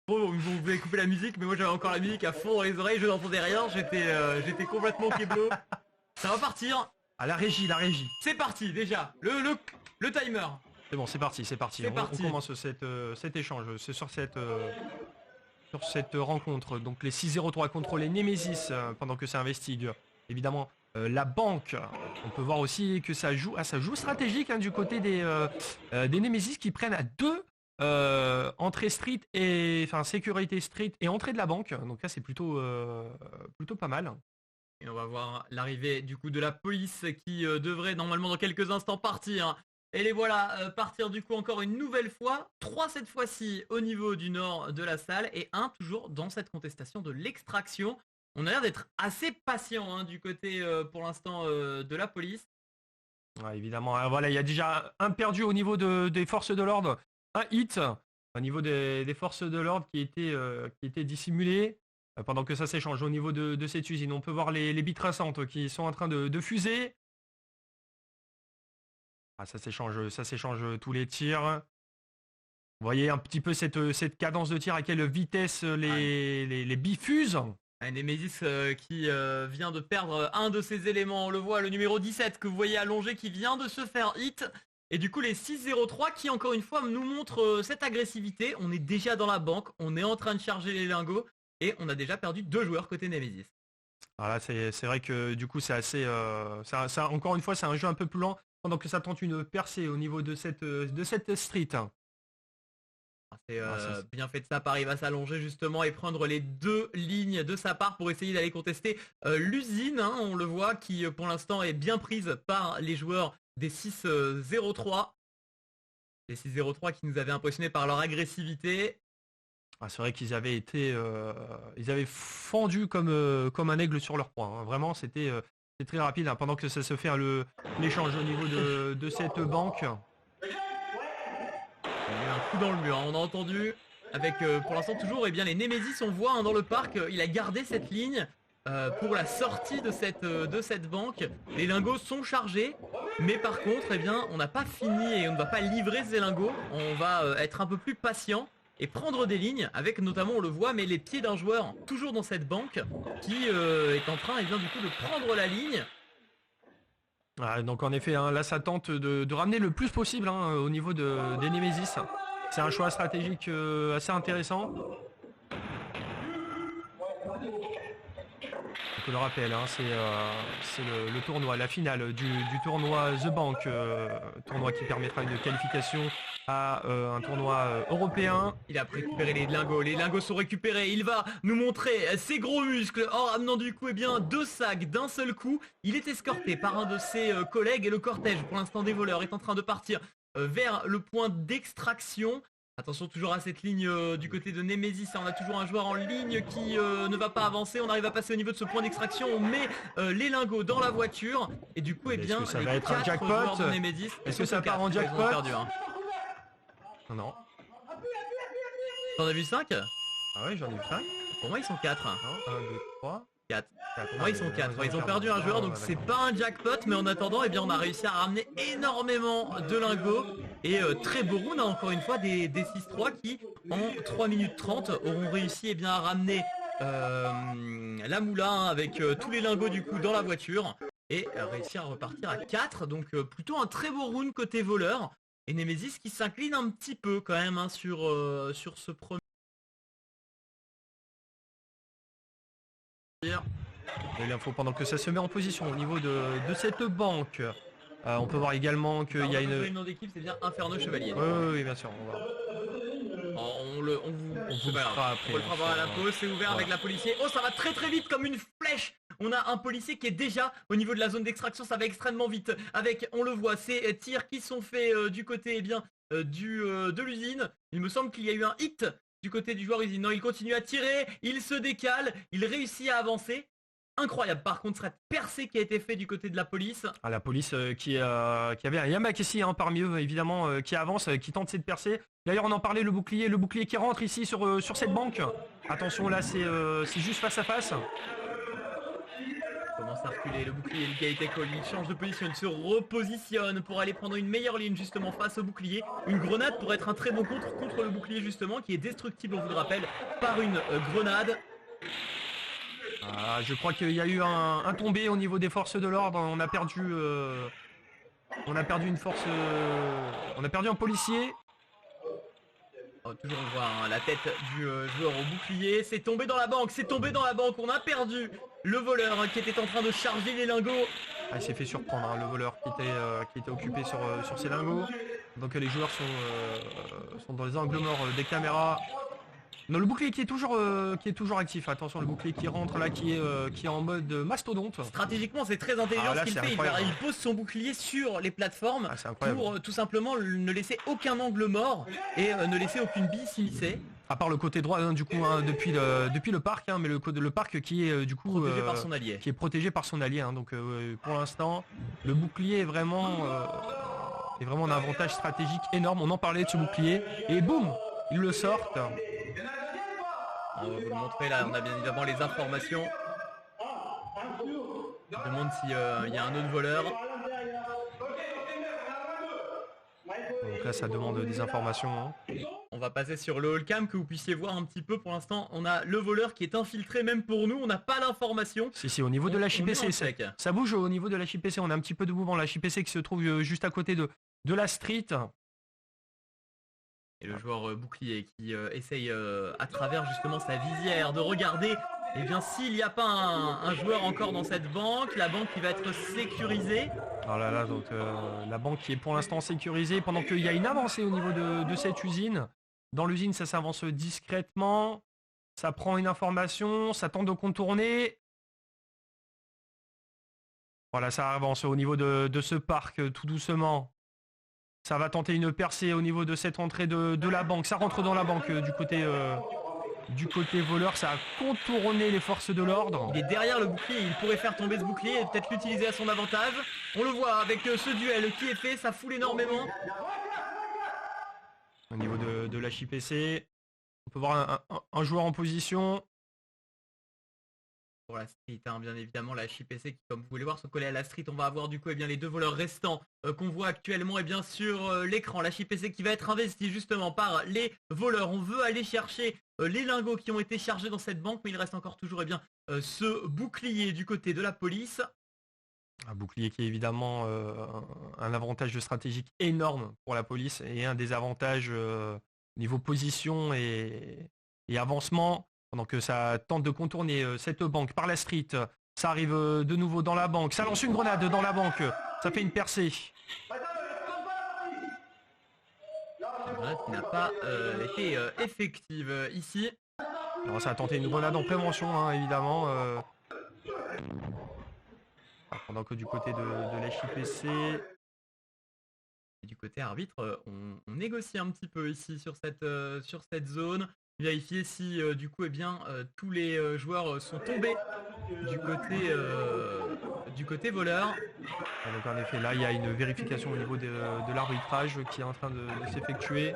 Vous pouvez couper la musique, mais moi j'avais encore la musique à fond dans les oreilles, je n'entendais rien, j'étais complètement keblo. Ça va partir. À la régie, la régie. C'est parti déjà. Le timer. C'est bon, c'est parti, c'est parti. C'est On parti. commence cet échange. C'est sur cette rencontre. Donc les 6-0-3 contre les Nemesis pendant que ça investigue. Évidemment, la banque. On peut voir aussi que ça joue stratégique du côté des Nemesis qui prennent à 2 entrée street et enfin sécurité street et entrée de la banque. Donc là c'est plutôt pas mal. Et on va voir l'arrivée du coup de la police qui devrait normalement dans quelques instants partir. Et les voilà partir du coup encore une nouvelle fois. 3 cette fois-ci au niveau du nord de la salle et 1 toujours dans cette contestation de l'extraction. On a l'air d'être assez patient du côté pour l'instant de la police. Ouais, évidemment, voilà, il y a déjà un perdu au niveau des forces de l'ordre. Un hit au niveau des forces de l'ordre qui était dissimulé pendant que ça s'échange au niveau de cette usine. On peut voir les billes traçantes qui sont en train de fuser. Ah, ça s'échange tous les tirs. Vous voyez un petit peu cette cadence de tir, à quelle vitesse les billes fusent. Un Nemesis qui vient de perdre un de ses éléments, on le voit, le numéro 17 que vous voyez allongé qui vient de se faire hit. Et du coup les 6-0-3 qui encore une fois nous montrent cette agressivité. On est déjà dans la banque, on est en train de charger les lingots et on a déjà perdu 2 joueurs côté Nemesis. Voilà, c'est vrai que du coup c'est assez... encore une fois c'est un jeu un peu plus lent pendant que ça tente une percée au niveau de cette street. C'est bien fait de sa part, il va s'allonger justement et prendre les 2 lignes de sa part pour essayer d'aller contester l'usine, on le voit, qui pour l'instant est bien prise par les joueurs des 6-0-3. Les 6-0-3 qui nous avaient impressionnés par leur agressivité. Ah, c'est vrai qu'ils avaient été... ils avaient fendu comme un aigle sur leur proie. Vraiment, c'était très rapide pendant que ça se fait l'échange au niveau de cette banque. Il y a eu un coup dans le mur, on a entendu avec pour l'instant toujours les Nemesis, on voit dans le parc, il a gardé cette ligne pour la sortie de cette banque. Les lingots sont chargés, mais par contre on n'a pas fini et on ne va pas livrer ces lingots, on va être un peu plus patient et prendre des lignes avec notamment, on le voit, mais les pieds d'un joueur toujours dans cette banque qui est en train du coup de prendre la ligne. Ah, donc en effet, là ça tente de ramener le plus possible au niveau des Nemesis. C'est un choix stratégique assez intéressant. Donc, je le rappelle, c'est le tournoi, la finale du tournoi The Bank, tournoi qui permettra une qualification à un tournoi européen. Il a récupéré les lingots sont récupérés, il va nous montrer ses gros muscles en ramenant du coup 2 sacs d'un seul coup. Il est escorté par un de ses collègues et le cortège pour l'instant des voleurs est en train de partir vers le point d'extraction. Attention toujours à cette ligne du côté de Nemesis, on a toujours un joueur en ligne qui ne va pas avancer, on arrive à passer au niveau de ce point d'extraction, on met les lingots dans la voiture et du coup Est-ce que ça les va être un 4 jackpot joueurs de Nemesis, Est-ce que ça part en jackpot? Non. T'en as vu 5? Ah ouais, j'en ai vu 5. Pour moi ils sont 4. 1, 2, 3. 4. Pour moi ils sont 4. Ils ont perdu un joueur donc c'est pas un jackpot, mais en attendant on a réussi à ramener énormément de lingots. Et très beau round encore une fois des 6-3 qui en 3 minutes 30 auront réussi à ramener la moula avec tous les lingots du coup dans la voiture et réussir à repartir à 4. Donc plutôt un très beau round côté voleur. Et Nemesis qui s'incline un petit peu quand même sur ce premier. Et l'info pendant que ça se met en position au niveau de cette banque. On peut voir également qu'il y a une... Le nom d'équipe c'est bien Inferno Chevalier. Oui, bien sûr. On vous le fera après. On le fera à la pause, c'est ouvert avec la policier. Oh ça va très très vite comme une flèche. On a un policier qui est déjà au niveau de la zone d'extraction, ça va extrêmement vite. Avec, on le voit, ces tirs qui sont faits du côté de l'usine. Il me semble qu'il y a eu un hit du côté du joueur usine. Non, il continue à tirer, il se décale, il réussit à avancer. Incroyable, par contre, cette percée qui a été faite du côté de la police. Ah, la police qui avait un Yamakessi parmi eux, évidemment, qui avance, qui tente cette percée. D'ailleurs, on en parlait, le bouclier qui rentre ici sur cette banque. Attention, là, c'est juste face à face. commence à reculer. Le bouclier l'égalité Call, il change de position, il se repositionne pour aller prendre une meilleure ligne justement face au bouclier. Une grenade pour être un très bon contre le bouclier justement, qui est destructible, on vous le rappelle, par une grenade. Ah, je crois qu'il y a eu un tombé au niveau des forces de l'ordre. On a perdu une force. On a perdu un policier. Oh, toujours on voit hein, la tête du joueur au bouclier. C'est tombé dans la banque, c'est tombé dans la banque. On a perdu le voleur hein, qui était en train de charger les lingots. Ah, il s'est fait surprendre, hein, le voleur qui était occupé sur ses lingots. Donc les joueurs sont dans les angles morts des caméras. Non, le bouclier qui est toujours actif. Attention, le bouclier qui rentre là, qui est en mode mastodonte. Stratégiquement, c'est très intelligent là, ce qu'il fait. Il pose son bouclier sur les plateformes pour tout simplement ne laisser aucun angle mort et ne laisser aucune bille s'immiscer. À part le côté droit, hein, du coup, hein, depuis le parc, hein, mais le parc qui est du coup protégé par son allié. Qui est protégé par son allié. Hein, donc pour l'instant, le bouclier est vraiment un avantage stratégique énorme. On en parlait de ce bouclier et boum, ils le sortent. On va vous le montrer là, on a bien évidemment les informations. Je demande s'il y a un autre voleur. Donc là ça demande des informations. Hein. On va passer sur le hall cam que vous puissiez voir un petit peu. Pour l'instant on a le voleur qui est infiltré même pour nous. On n'a pas l'information. Si au niveau de la HIPC, ça bouge au niveau de la HIPC. On a un petit peu de mouvement. La HIPC qui se trouve juste à côté de la street. Et le joueur bouclier qui essaye à travers justement sa visière de regarder eh bien s'il n'y a pas un joueur encore dans cette banque, la banque qui va être sécurisée. Alors là, donc la banque qui est pour l'instant sécurisée pendant qu'il y a une avancée au niveau de cette usine. Dans l'usine ça s'avance discrètement, ça prend une information, ça tente de contourner. Voilà, ça avance au niveau de ce parc tout doucement. Ça va tenter une percée au niveau de cette entrée de la banque. Ça rentre dans la banque du côté voleur. Ça a contourné les forces de l'ordre. Il est derrière le bouclier. Il pourrait faire tomber ce bouclier et peut-être l'utiliser à son avantage. On le voit avec ce duel qui est fait. Ça foule énormément. Au niveau de la HIPC, on peut voir un joueur en position. Pour la street, hein, bien évidemment, la HIPC qui, comme vous pouvez le voir, se coller à la street. On va avoir du coup eh bien, les deux voleurs restants qu'on voit actuellement et bien sur l'écran. La HIPC qui va être investie justement par les voleurs. On veut aller chercher les lingots qui ont été chargés dans cette banque, mais il reste encore toujours eh bien, ce bouclier du côté de la police. Un bouclier qui est évidemment un avantage stratégique énorme pour la police et un des avantages niveau position et avancement. Pendant que ça tente de contourner cette banque par la street, ça arrive de nouveau dans la banque, ça lance une grenade dans la banque, ça fait une percée. La grenade qui n'a pas été effective ici. Alors, ça a tenté une grenade en prévention, hein, évidemment. Pendant que du côté de la HIPC... Et du côté arbitre, on négocie un petit peu ici sur cette zone. Vérifier si du coup eh bien tous les joueurs sont tombés du côté voleur. Donc en effet là il y a une vérification au niveau de l'arbitrage qui est en train de s'effectuer.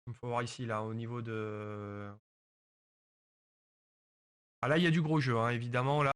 Il faut voir ici là au niveau de... Ah là il y a du gros jeu hein, évidemment là